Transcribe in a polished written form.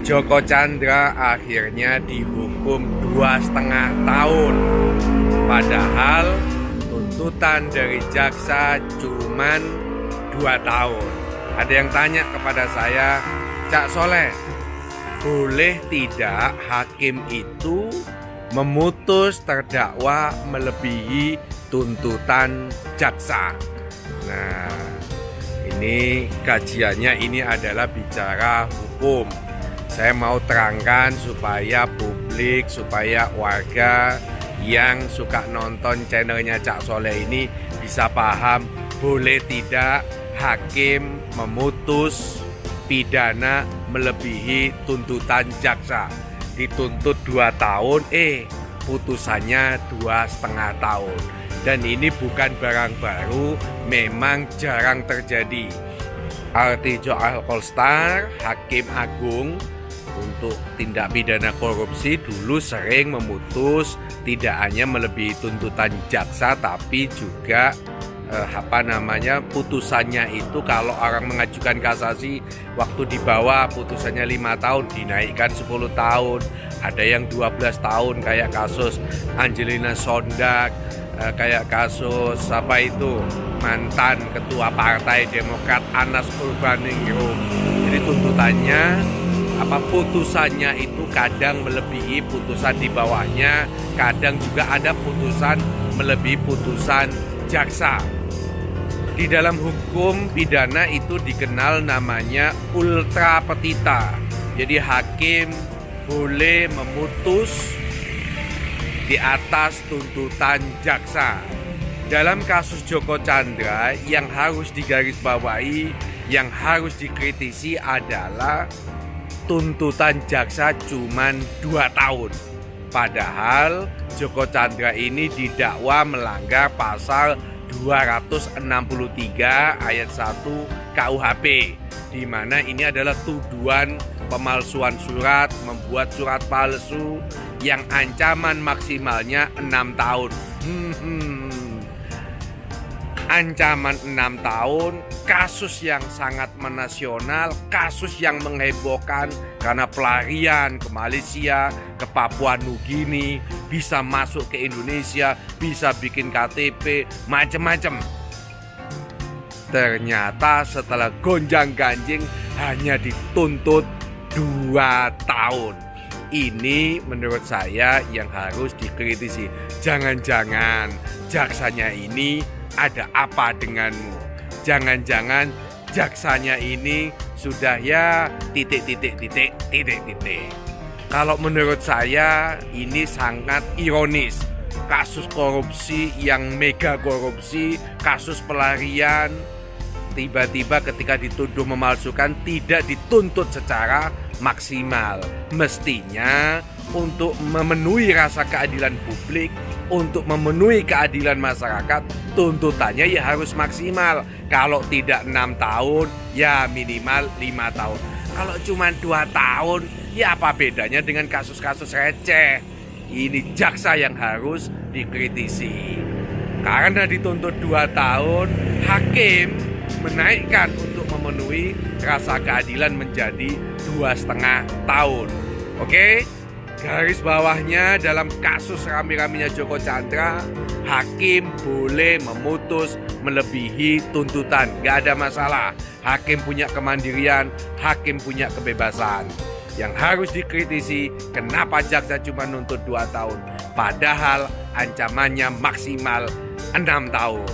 Joko Chandra akhirnya dihukum 2,5 tahun. Padahal tuntutan dari jaksa cuman 2 tahun. Ada yang tanya kepada saya, Cak Soleh, boleh tidak hakim itu memutus terdakwa melebihi tuntutan jaksa? Nah, ini kajiannya ini adalah bicara hukum. Saya mau terangkan supaya publik, supaya warga yang suka nonton channelnya Cak Soleh ini bisa paham boleh tidak hakim memutus pidana melebihi tuntutan jaksa. Dituntut 2 tahun, putusannya 2,5 tahun. Dan ini bukan barang baru, memang jarang terjadi. Artijo Alkolstar, Hakim Agung untuk tindak pidana korupsi dulu sering memutus tidak hanya melebihi tuntutan jaksa tapi juga putusannya itu kalau orang mengajukan kasasi waktu di bawah putusannya 5 tahun dinaikkan 10 tahun, ada yang 12 tahun kayak kasus Angelina Sondak, kayak kasus mantan ketua Partai Demokrat Anas Urbaningrum. Jadi tuntutannya putusannya itu kadang melebihi putusan di bawahnya, kadang juga ada putusan melebihi putusan jaksa. Di dalam hukum pidana itu dikenal namanya ultra petita. Jadi hakim boleh memutus di atas tuntutan jaksa. Dalam kasus Joko Chandra yang harus digarisbawahi, yang harus dikritisi adalah tuntutan jaksa cuman 2 tahun. Padahal Joko Chandra ini didakwa melanggar pasal 263 ayat 1 KUHP, di mana ini adalah tuduhan pemalsuan surat, membuat surat palsu yang ancaman maksimalnya 6 tahun. Ancaman 6 tahun, kasus yang sangat menasional, kasus yang menghebohkan karena pelarian ke Malaysia, ke Papua Nugini, bisa masuk ke Indonesia, bisa bikin KTP, macam-macam. Ternyata setelah gonjang-ganjing hanya dituntut 2 tahun. Ini menurut saya yang harus dikritisi. Jangan-jangan jaksanya ini ada apa denganmu? Jangan-jangan jaksanya ini sudah titik. Kalau menurut saya ini sangat ironis. Kasus korupsi yang mega korupsi, kasus pelarian, tiba-tiba ketika dituduh memalsukan tidak dituntut secara maksimal. Mestinya untuk memenuhi rasa keadilan publik, untuk memenuhi keadilan masyarakat, tuntutannya harus maksimal. Kalau tidak 6 tahun, minimal 5 tahun. Kalau cuma 2 tahun, apa bedanya dengan kasus-kasus receh? Ini jaksa yang harus dikritisi. Karena dituntut 2 tahun, hakim menaikkan untuk memenuhi rasa keadilan menjadi 2,5 tahun. Oke? Garis bawahnya dalam kasus rame-ramenya Joko Chandra, hakim boleh memutus melebihi tuntutan, gak ada masalah. Hakim punya kemandirian, hakim punya kebebasan. Yang harus dikritisi, kenapa jaksa cuma nuntut 2 tahun, padahal ancamannya maksimal 6 tahun.